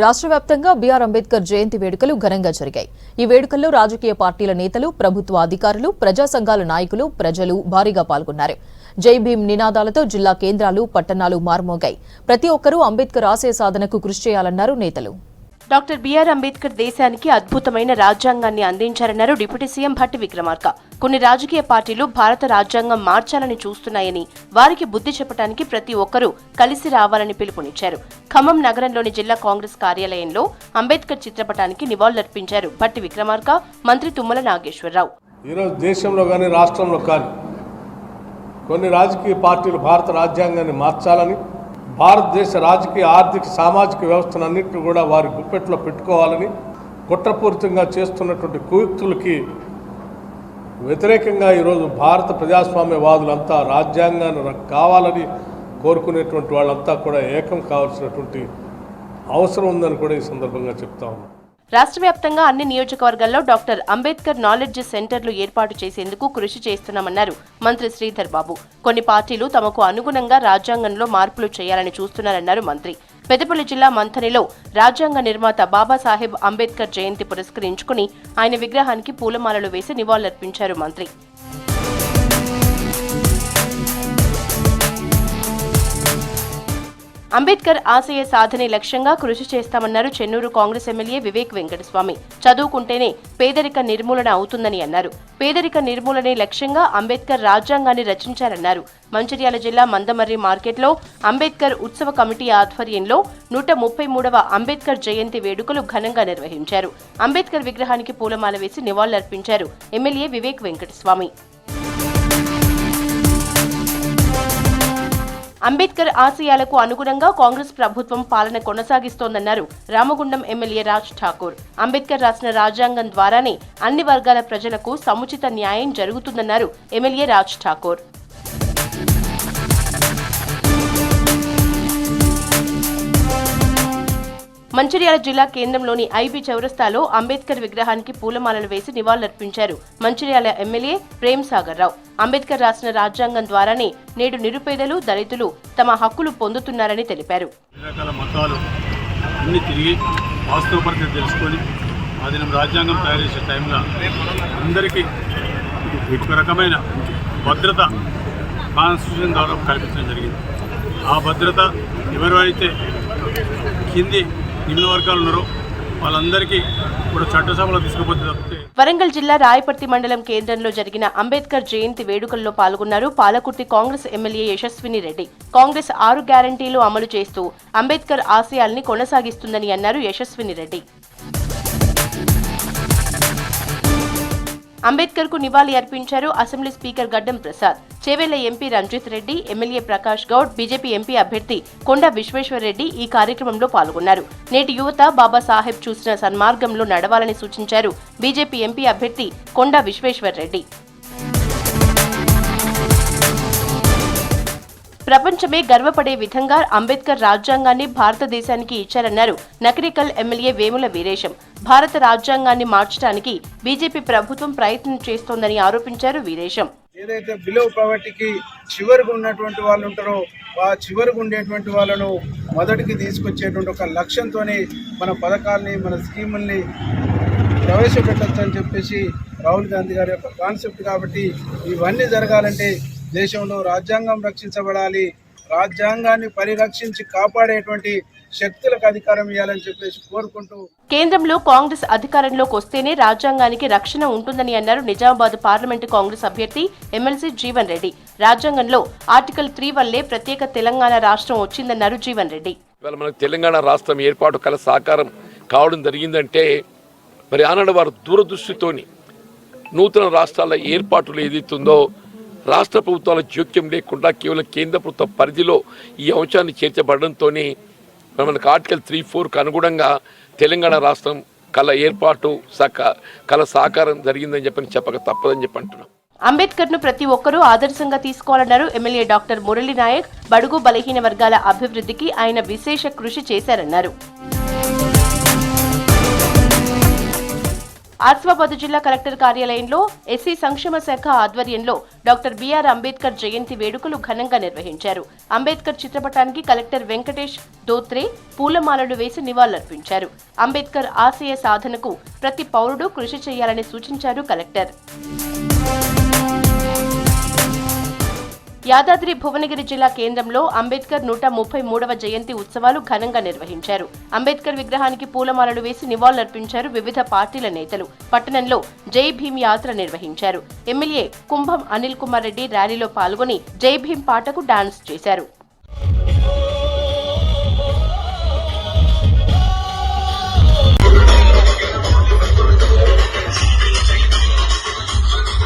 రాష్ట్ర వ్యాప్తంగా బీఆర్ అంబేద్కర్ జయంతి వేడుకలు ఘనంగా జరిగాయి. ఈ వేడుకల్లో రాజకీయ పార్టీల నేతలు, ప్రభుత్వ అధికారులు, ప్రజా సంఘాల నాయకులు, ప్రజలు భారీగా పాల్గొన్నారు. జై భీమ్ నినాదాలతో జిల్లా కేంద్రాలు, పట్టణాలు మార్మోగాయి. ప్రతి ఒక్కరూ అంబేద్కర్ ఆశయ సాధనకు కృషి చేయాలన్నారు నేతలు. డాక్టర్ బీఆర్ అంబేద్కర్ దేశానికి అద్భుతమైన రాజ్యాంగాన్ని అందించారన్నారు డిప్యూటీ సీఎం భట్టి విక్రమార్క. కొన్ని రాజకీయ పార్టీలు భారత రాజ్యాంగం మార్చాలని చూస్తున్నాయని, వారికి బుద్ధి చెప్పడానికి ప్రతి ఒక్కరూ కలిసి రావాలని పిలుపునిచ్చారు. ఖమ్మం నగరంలోని జిల్లా కాంగ్రెస్ కార్యాలయంలో అంబేద్కర్ చిత్రపటానికి నివాళులర్పించారు భట్టి విక్రమార్క, మంత్రి తుమ్మల నాగేశ్వరరావు. ఈరోజు దేశంలో కానీ రాష్ట్రంలో కానీ కొన్ని రాజకీయ పార్టీలు భారత రాజ్యాంగాన్ని మార్చాలని, భారతదేశ రాజకీయ, ఆర్థిక, సామాజిక వ్యవస్థనన్నింటినీ కూడా వారి గుప్పెట్లో పెట్టుకోవాలని కుట్రపూరితంగా చేస్తున్నటువంటి కుయుక్తులకి వ్యతిరేకంగా ఈరోజు భారత ప్రజాస్వామ్యవాదులంతా రాజ్యాంగాన్ని కావాలని కోరుకునేటువంటి వాళ్ళంతా కూడా ఏకం కావాల్సినటువంటి అవసరం ఉందని కూడా ఈ సందర్భంగా చెప్తా ఉన్నాం. రాష్ట్ర వ్యాప్తంగా అన్ని నియోజకవర్గాల్లో డాక్టర్ అంబేద్కర్ నాలెడ్జ్ సెంటర్లు ఏర్పాటు చేసేందుకు కృషి చేస్తున్నామన్నారు మంత్రి శ్రీధర్ బాబు. కొన్ని పార్టీలు తమకు అనుగుణంగా రాజ్యాంగంలో మార్పులు చేయాలని చూస్తున్నారన్నారు మంత్రి. పెద్దపల్లి జిల్లా మంథనిలో రాజ్యాంగ నిర్మాత బాబాసాహెబ్ అంబేద్కర్ జయంతి పురస్కరించుకుని ఆయన విగ్రహానికి పూలమాలలు వేసి నివాళులర్పించారు మంత్రి. అంబేద్కర్ ఆశయ సాధనే లక్ష్యంగా కృషి చేస్తామన్నారు చెన్నూరు కాంగ్రెస్ ఎమ్మెల్యే వివేక్ వెంకటస్వామి. చదువుకుంటేనే పేదరిక నిర్మూలన అవుతుందని అన్నారు. పేదరిక నిర్మూలనే లక్ష్యంగా అంబేద్కర్ రాజ్యాంగాన్ని రచించారన్నారు. మంచిర్యాల జిల్లా మందమర్రి మార్కెట్లో అంబేద్కర్ ఉత్సవ కమిటీ ఆధ్వర్యంలో 133వ అంబేద్కర్ జయంతి వేడుకలు ఘనంగా నిర్వహించారు. అంబేద్కర్ విగ్రహానికి పూలమాల వేసి నివాళులర్పించారు ఎమ్మెల్యే వివేక్ వెంకటస్వామి. అంబేద్కర్ ఆశయాలకు అనుగుణంగా కాంగ్రెస్ ప్రభుత్వం పాలన కొనసాగిస్తోందన్నారు రామగుండం ఎమ్మెల్యే రాజ్ ఠాకూర్. అంబేద్కర్ రాసిన రాజ్యాంగం ద్వారానే అన్ని వర్గాల ప్రజలకు సముచిత న్యాయం జరుగుతుందన్నారు ఎమ్మెల్యే రాజ్ ఠాకూర్. మంచిర్యాల జిల్లా కేంద్రంలోని ఐబీ చౌరస్తాలో అంబేద్కర్ విగ్రహానికి పూలమాలలు వేసి నివాళులర్పించారు మంచిర్యాల ఎమ్మెల్యే ప్రేమ్ సాగర్ రావు. అంబేద్కర్ రాసిన రాజ్యాంగం ద్వారానే నేడు నిరుపేదలు, దళితులు తమ హక్కులు పొందుతున్నారని తెలిపారు. రాజ్యాంగం తయారు చేసే టైంలో అందరికీ ఒక రకమైన భద్రత కాన్స్టిట్యూషన్ ద్వారా కల్పించడం జరిగింది. ఆ భద్రత ఎవరైతే కింది నిమ్న వర్గాలు ఉన్నారో వాళ్ళందరికీ కూడా చట్టసభలో తీసుకుపోతే. వరంగల్ జిల్లా రాయపర్తి మండలం కేంద్రంలో జరిగిన అంబేద్కర్ జయంతి వేడుకల్లో పాల్గొన్నారు పాలకుర్తి కాంగ్రెస్ ఎమ్మెల్యే యశస్విని రెడ్డి. కాంగ్రెస్ 6 గ్యారంటీలు అమలు చేస్తూ అంబేద్కర్ ఆశయాల్ని కొనసాగిస్తుందని అన్నారు యశస్విని రెడ్డి. అంబేద్కర్ కు నివాళి అర్పించారు assembly speaker Gaddam Prasad. Chevella MP Ranjith Reddy, MLA Prakash Goud, BJP MP అభ్యర్థి కొండ విశ్వేశ్వర్ రెడ్డి ఈ కార్యక్రమంలో పాల్గొన్నారు. నేటి యువత బాబాసాహెబ్ చూసిన సన్మార్గంలో నడవాలని సూచించారు బీజేపీ ఎంపీ అభ్యర్థి కొండ విశ్వేశ్వర్ రెడ్డి. ప్రపంచమే గర్వపడే విధంగా అంబేద్కర్ రాజ్యాంగాన్ని భారతదేశానికి ఇచ్చారన్నారు నకరికల్ ఎమ్మెల్యే వేముల వీరేశం. భారత రాజ్యాంగాన్ని మార్చడానికి బీజేపీ ప్రభుత్వం ప్రయత్నం చేస్తోందని ఆరోపించారు వీరేశం. ఏదైతే బిలో పావర్టీకి చివరికి ఉన్నటువంటి వాళ్ళు ఉంటారో ఆ చివరికి ఉండేటువంటి వాళ్ళను మొదటికి తీసుకొచ్చేటువంటి ఒక లక్ష్యంతోనే మన పథకాల్ని, మన స్కీముల్ని ప్రవేశపెట్టచ్చు అని చెప్పేసి రాహుల్ గాంధీ గారి యొక్క కాన్సెప్ట్. కాబట్టి ఇవన్నీ జరగాలంటే దేశంలో రాజ్యాంగం రక్షించబడాలి, రాజ్యాంగాన్ని పరిరక్షించి కాపాడేటువంటి శక్తులకు అధికారం ఇవ్వాలని చెప్పేసి కోరుకుంటూ కేంద్రంలో కాంగ్రెస్ అధికారంలోకి వస్తేనే రాజ్యాంగానికి రక్షణ ఉంటుందని అన్నారు నిజామాబాద్ పార్లమెంటు కాంగ్రెస్ అభ్యర్థి ఎమ్మెల్సీ జీవన్ రెడ్డి. రాజ్యాంగంలో ఆర్టికల్ 3 వల్లే ప్రత్యేక తెలంగాణ రాష్ట్రం వచ్చిందన్నారు జీవన్ రెడ్డి. మనకు తెలంగాణ రాష్ట్రం ఏర్పాటు కల సాకారం కావడం జరిగిందంటే మరి ఆనాడు వారు దూరదృష్టితోని నూతన రాష్ట్రాల ఏర్పాటులు ఏదైతుందో రాష్ట్ర ప్రభుత్వాల జోక్యం లేకుండా కేవలం కేంద్ర ప్రభుత్వ పరిధిలో ఈ అంశాన్ని చేర్చబడడంతో మనకు ఆర్టికల్ 3-4కు అనుగుణంగా తెలంగాణ రాష్ట్రం కళ ఏర్పాటు కళ సాకారం జరిగిందని చెప్పక తప్పదని చెప్పి అంటున్నాం. అంబేద్కర్ ను ప్రతి ఒక్కరూ ఆదర్శంగా తీసుకోవాలన్నారు ఎమ్మెల్యే డాక్టర్ మురళీ నాయక్. బడుగు బలహీన వర్గాల అభివృద్ధికి ఆయన విశేష కృషి చేశారన్నారు. ఆసిఫాబాద్ జిల్లా కలెక్టర్ కార్యాలయంలో ఎస్సీ సంక్షేమ శాఖ ఆధ్వర్యంలో డాక్టర్ బిఆర్ అంబేద్కర్ జయంతి వేడుకలు ఘనంగా నిర్వహించారు. అంబేద్కర్ చిత్రపటానికి కలెక్టర్ వెంకటేష్ దోత్రే పూలమాలలు వేసి నివాళులర్పించారు. అంబేద్కర్ ఆశయ సాధనకు ప్రతి పౌరుడు కృషి చేయాలని సూచించారు కలెక్టర్. యాదాద్రి భువనగిరి జిల్లా కేంద్రంలో అంబేద్కర్ 133వ జయంతి ఉత్సవాలు ఘనంగా నిర్వహించారు. అంబేద్కర్ విగ్రహానికి పూలమాలలు వేసి నివాళులర్పించారు వివిధ పార్టీల నేతలు. పట్టణంలో జై భీమ్ యాత్ర నిర్వహించారు. ఎమ్మెల్యే కుంభం అనిల్ కుమార్ రెడ్డి ర్యాలీలో పాల్గొని జై భీమ్ పాటకు డాన్స్ చేశారు.